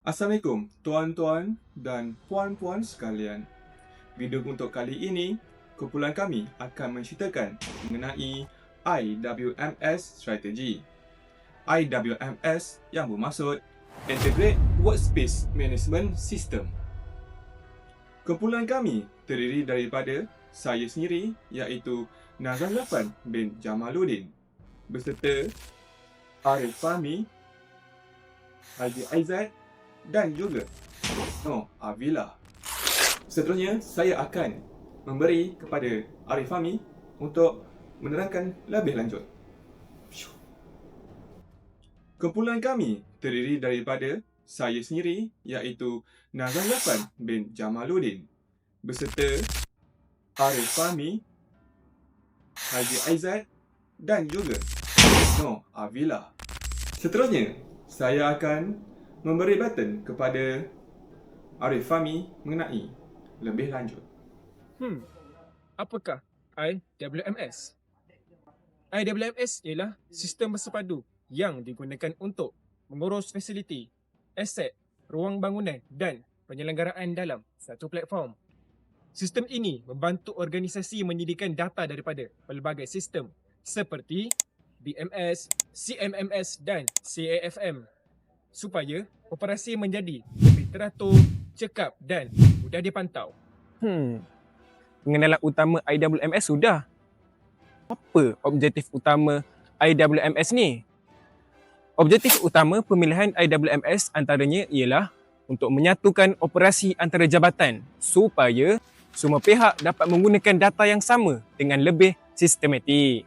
Assalamualaikum tuan-tuan dan puan-puan sekalian. Video untuk kali ini, kumpulan kami akan menceritakan mengenai IWMS Strategy. IWMS yang bermaksud Integrate Workspace Management System. Kumpulan kami terdiri daripada saya sendiri iaitu Nazam Zafran bin Jamaluddin beserta Arif Fahmi, Haji Aizat dan juga Noh Avila. Seterusnya, saya akan memberi kepada Arif Fahmi untuk menerangkan lebih lanjut. Kumpulan kami terdiri daripada saya sendiri iaitu Nazam Zafran bin Jamaluddin beserta Arif Fahmi, Haji Aizat dan juga Noh Avila. Seterusnya, saya akan memberi button kepada Arif Fahmi mengenai lebih lanjut. Apakah IWMS? IWMS ialah sistem bersepadu yang digunakan untuk mengurus fasiliti, aset, ruang bangunan dan penyelenggaraan dalam satu platform. Sistem ini membantu organisasi menyediakan data daripada pelbagai sistem seperti BMS, CMMS dan CAFM supaya operasi menjadi lebih teratur, cekap dan mudah dipantau. Pengenalan utama IWMS sudah. Apa objektif utama IWMS ni? Objektif utama pemilihan IWMS antaranya ialah untuk menyatukan operasi antara jabatan supaya semua pihak dapat menggunakan data yang sama dengan lebih sistematik.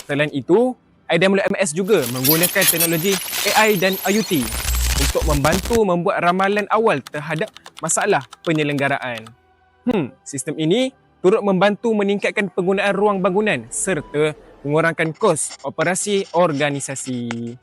Selain itu, IWMS juga menggunakan teknologi AI dan IoT untuk membantu membuat ramalan awal terhadap masalah penyelenggaraan. Sistem ini turut membantu meningkatkan penggunaan ruang bangunan serta mengurangkan kos operasi organisasi.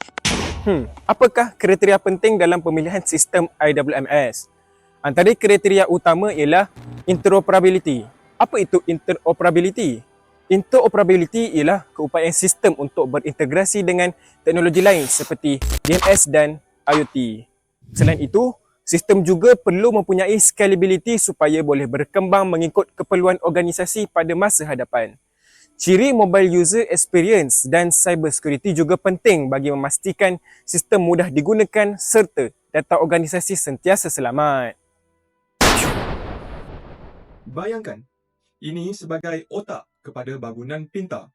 Apakah kriteria penting dalam pemilihan sistem IWMS? Antara kriteria utama ialah interoperability. Apa itu interoperability? Interoperability ialah keupayaan sistem untuk berintegrasi dengan teknologi lain seperti DMS dan IoT. Selain itu, sistem juga perlu mempunyai scalability supaya boleh berkembang mengikut keperluan organisasi pada masa hadapan. Ciri mobile user experience dan cyber security juga penting bagi memastikan sistem mudah digunakan serta data organisasi sentiasa selamat. Bayangkan, ini sebagai otak kepada bangunan pintar.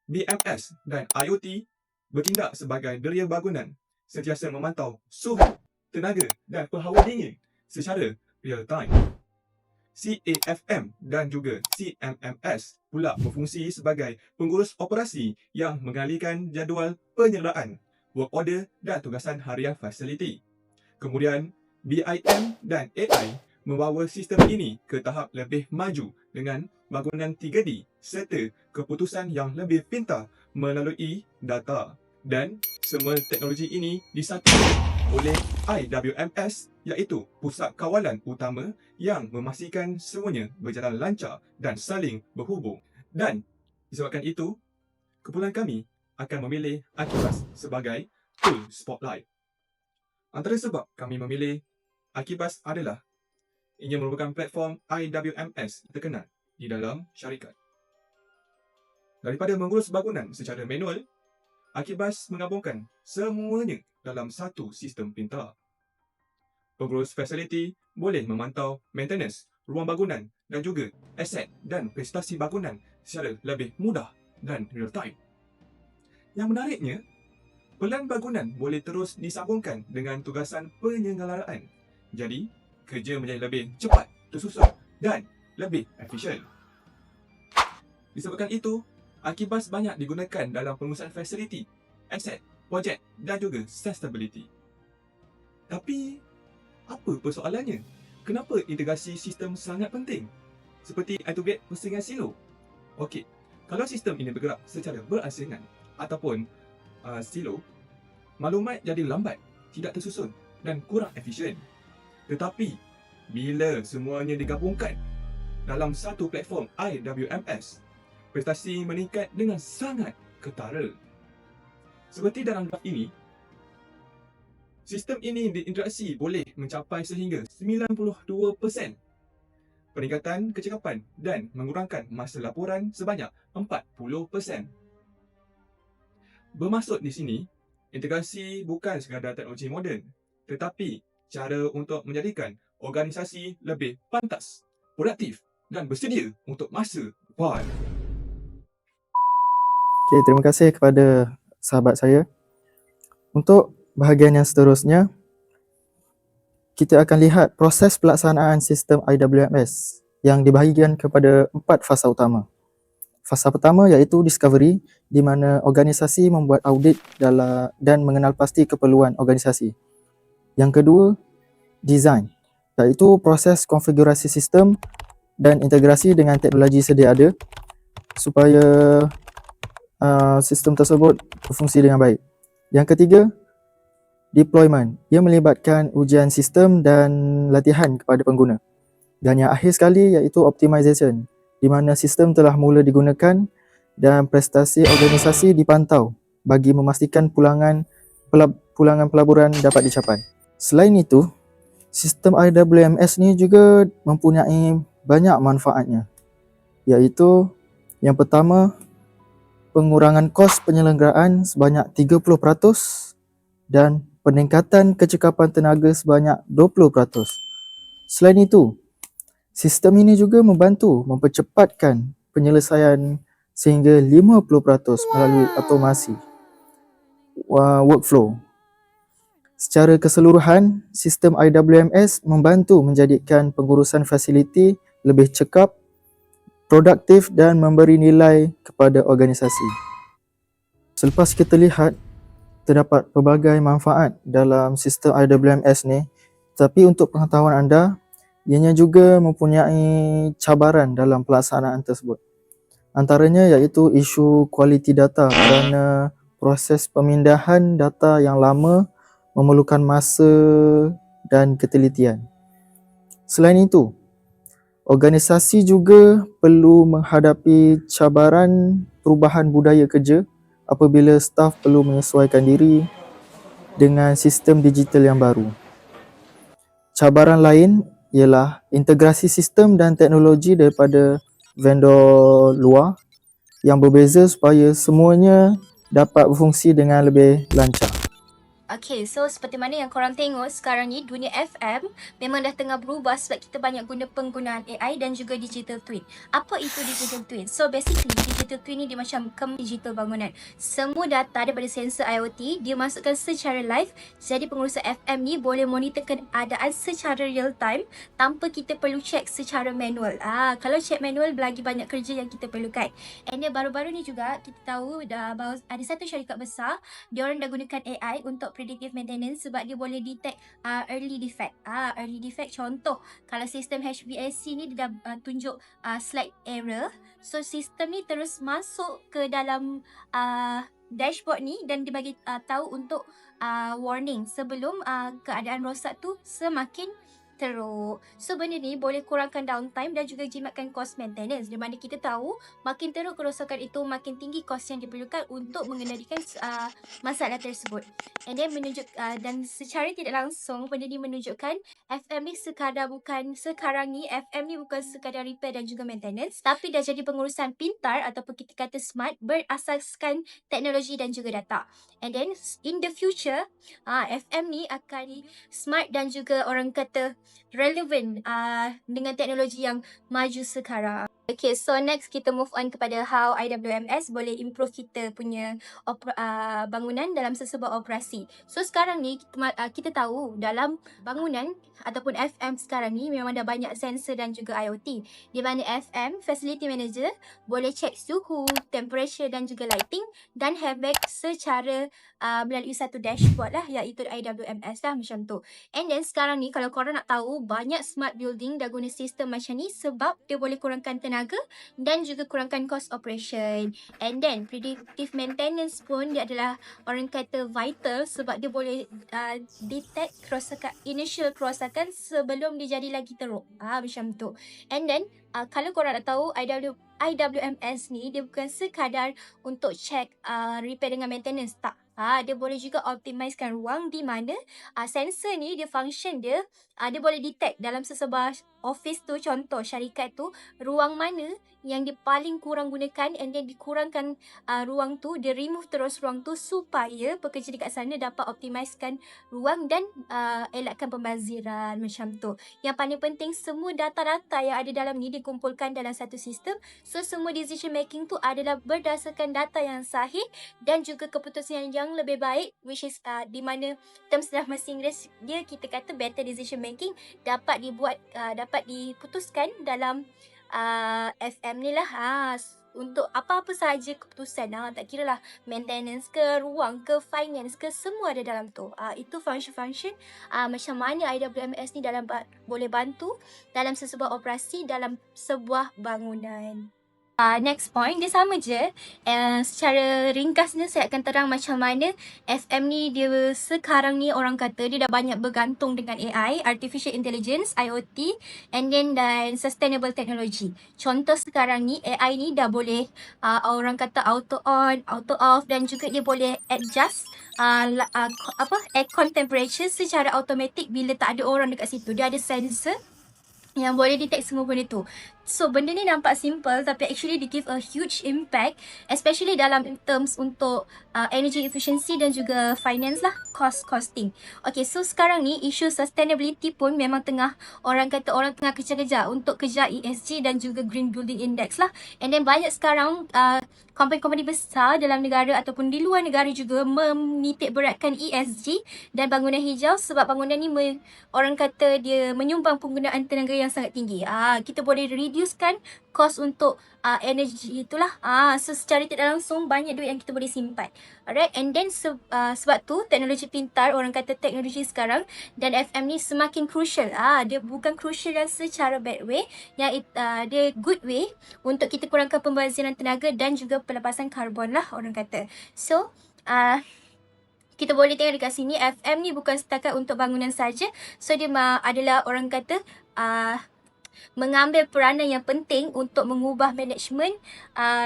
BMS dan IoT bertindak sebagai deria bangunan, sentiasa memantau suhu, tenaga dan hawa dingin secara real time. CAFM dan juga CMMS pula berfungsi sebagai pengurus operasi yang mengalihkan jadual penyertaan, work order dan tugasan harian fasiliti. Kemudian, BIM dan AI membawa sistem ini ke tahap lebih maju dengan bangunan 3D serta keputusan yang lebih pintar melalui data. Dan semua teknologi ini disatukan oleh IWMS iaitu pusat kawalan utama yang memastikan semuanya berjalan lancar dan saling berhubung. Dan disebabkan itu, kumpulan kami akan memilih Akibas sebagai tool spotlight. Antara sebab kami memilih Akibas adalah ia merupakan platform IWMS terkenal di dalam syarikat. Daripada mengurus bangunan secara manual, Akibas menggabungkan semuanya dalam satu sistem pintar. Pengurus fasiliti boleh memantau maintenance, ruang bangunan dan juga aset dan prestasi bangunan secara lebih mudah dan real time. Yang menariknya, pelan bangunan boleh terus disambungkan dengan tugasan penyelenggaraan. Jadi, kerja menjadi lebih cepat, tersusun dan lebih efisien. Disebabkan itu, Akibas banyak digunakan dalam pengurusan fasiliti, aset, projek dan juga sustainability. Tapi, apa persoalannya? Kenapa integrasi sistem sangat penting? Seperti integrate persaingan silo. Okey, kalau sistem ini bergerak secara berasingan ataupun silo, maklumat jadi lambat, tidak tersusun dan kurang efisien. Tetapi, bila semuanya digabungkan dalam satu platform IWMS, prestasi meningkat dengan sangat ketara. Seperti dalam graf ini, Sistem ini diinteraksi boleh mencapai sehingga 92%, peningkatan kecekapan dan mengurangkan masa laporan sebanyak 40%. Bermaksud di sini, integrasi bukan sekadar teknologi moden, tetapi cara untuk menjadikan organisasi lebih pantas, produktif dan bersedia untuk masa depan. Okay, terima kasih kepada sahabat saya. Untuk bahagian yang seterusnya, kita akan lihat proses pelaksanaan sistem IWMS yang dibahagikan kepada 4 fasa utama. Fasa pertama iaitu discovery, di mana organisasi membuat audit dan mengenal pasti keperluan organisasi. Yang kedua, design, iaitu proses konfigurasi sistem dan integrasi dengan teknologi sedia ada supaya sistem tersebut berfungsi dengan baik. Yang ketiga, deployment. Ia melibatkan ujian sistem dan latihan kepada pengguna. Dan yang akhir sekali iaitu optimization, di mana sistem telah mula digunakan dan prestasi organisasi dipantau bagi memastikan pulangan pelaburan dapat dicapai. Selain itu, sistem IWMS ni juga mempunyai banyak manfaatnya, iaitu yang pertama, pengurangan kos penyelenggaraan sebanyak 30% dan peningkatan kecekapan tenaga sebanyak 20%. Selain itu, sistem ini juga membantu mempercepatkan penyelesaian sehingga 50% melalui automasi workflow. Secara keseluruhan, sistem IWMS membantu menjadikan pengurusan fasiliti lebih cekap, produktif dan memberi nilai kepada organisasi. Selepas kita lihat, terdapat pelbagai manfaat dalam sistem IWMS ni, tapi untuk pengetahuan anda, ianya juga mempunyai cabaran dalam pelaksanaan tersebut. Antaranya iaitu isu kualiti data kerana proses pemindahan data yang lama memerlukan masa dan ketelitian. Selain itu, organisasi juga perlu menghadapi cabaran perubahan budaya kerja apabila staf perlu menyesuaikan diri dengan sistem digital yang baru. Cabaran lain ialah integrasi sistem dan teknologi daripada vendor luar yang berbeza supaya semuanya dapat berfungsi dengan lebih lancar. Okay, so seperti mana yang korang tengok sekarang ni, dunia FM memang dah tengah berubah sebab kita banyak guna penggunaan AI dan juga digital twin. Apa itu digital twin? So basically, digital twin ni dia macam digital bangunan. Semua data daripada sensor IoT dia masukkan secara live, jadi pengurusan FM ni boleh monitor keadaan secara real time tanpa kita perlu check secara manual. Kalau check manual, lagi banyak kerja yang kita perlukan. And then baru-baru ni juga kita tahu bahawa ada satu syarikat besar, diorang dah gunakan AI untuk predictive maintenance sebab dia boleh detect early defect. Early defect contoh, kalau sistem HVAC ni dia dah tunjuk slight error, so sistem ni terus masuk ke dalam dashboard ni dan dia bagi tahu untuk warning sebelum keadaan rosak tu semakin teruk. So benda ni boleh kurangkan downtime dan juga jimatkan cost maintenance, di mana kita tahu makin teruk kerosakan itu, makin tinggi kos yang diperlukan untuk mengendalikan masalah tersebut. And then menunjuk dan secara tidak langsung benda ni menunjukkan FM ni sekarang ni FM ni bukan sekadar repair dan juga maintenance, tapi dah jadi pengurusan pintar ataupun kita kata smart, berasaskan teknologi dan juga data. And then in the future FM ni akan smart dan juga orang kata relevant dengan teknologi yang maju sekarang. Okay, so next kita move on kepada how IWMS boleh improve kita punya bangunan dalam sesebuah operasi. So sekarang ni kita tahu dalam bangunan ataupun FM sekarang ni memang dah banyak sensor dan juga IoT, di mana FM, Facility Manager, boleh check suhu, temperature dan juga lighting dan HVAC secara melalui satu dashboard lah, iaitu IWMS lah macam tu. And then sekarang ni kalau korang nak tahu, banyak smart building dah guna sistem macam ni sebab dia boleh kurangkan tenaga dan juga kurangkan cost operation. And then predictive maintenance pun dia adalah orang kata vital sebab dia boleh detect initial kerosakan sebelum dia jadi lagi teruk. Macam tu. And then kalau korang nak tahu, IWMS ni dia bukan sekadar untuk check repair dengan maintenance, tak. Dia boleh juga optimizekan ruang di mana sensor ni dia function dia dia boleh detect dalam sesebuah office tu, contoh syarikat tu, ruang mana yang dia paling kurang gunakan, and then dikurangkan ruang tu, dia remove terus ruang tu supaya pekerja dekat sana dapat optimizekan ruang dan elakkan pembaziran macam tu. Yang paling penting, semua data-data yang ada dalam ni dikumpulkan dalam satu sistem. So semua decision making tu adalah berdasarkan data yang sahih dan juga keputusan yang lebih baik, which is di mana terms dalam bahasa Inggeris dia kita kata better decision making dapat diputuskan dalam FM ni lah. Untuk apa-apa sahaja keputusan, tak kira lah maintenance ke, ruang ke, finance ke, semua ada dalam tu. Itu function-function macam mana IWMS ni boleh bantu dalam sesebuah operasi dalam sebuah bangunan. Next point, dia sama je. Secara ringkasnya saya akan terang macam mana FM ni dia sekarang ni orang kata dia dah banyak bergantung dengan AI, Artificial Intelligence, IoT, and then dan Sustainable Technology. Contoh sekarang ni AI ni dah boleh orang kata auto on, auto off, dan juga dia boleh adjust aircon temperature secara automatic bila tak ada orang dekat situ. Dia ada sensor yang boleh detect semua benda tu. So benda ni nampak simple tapi actually they give a huge impact, especially dalam terms untuk energy efficiency dan juga finance lah, costing. Okay, so sekarang ni isu sustainability pun memang orang tengah kejar-kejar untuk kejar ESG dan juga Green Building Index lah. And then banyak sekarang company-company besar dalam negara ataupun di luar negara juga menitik beratkan ESG dan bangunan hijau, sebab bangunan ni orang kata dia menyumbang penggunaan tenaga yang sangat tinggi. Kita boleh reducekan kos untuk energy itulah. So secara tidak langsung banyak duit yang kita boleh simpan. Alright, and then sebab tu teknologi pintar, orang kata teknologi sekarang dan FM ni semakin crucial. Dia bukan crucial yang secara bad way, yang dia good way untuk kita kurangkan pembaziran tenaga dan juga pelepasan karbon lah orang kata. So kita boleh tengok dekat sini, FM ni bukan setakat untuk bangunan saja. So dia adalah orang kata mengambil peranan yang penting untuk mengubah management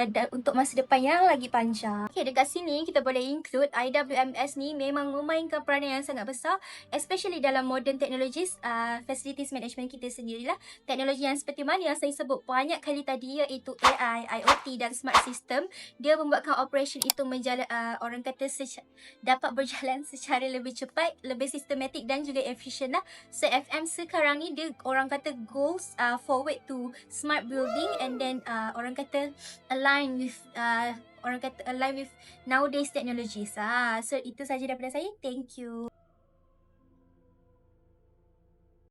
dan untuk masa depan yang lagi panjang. Okay, dekat sini kita boleh include IWMS ni memang memainkan peranan yang sangat besar, especially dalam modern technologies, facilities management kita sendirilah. Teknologi yang seperti mana yang saya sebut banyak kali tadi, iaitu AI, IoT dan smart system, dia membuatkan operation itu orang kata dapat berjalan secara lebih cepat, lebih sistematik dan juga efisien lah. So FM sekarang ni dia orang kata goals forward to smart building, and then orang kata align with nowadays technologies. So itu saja daripada saya. Thank you.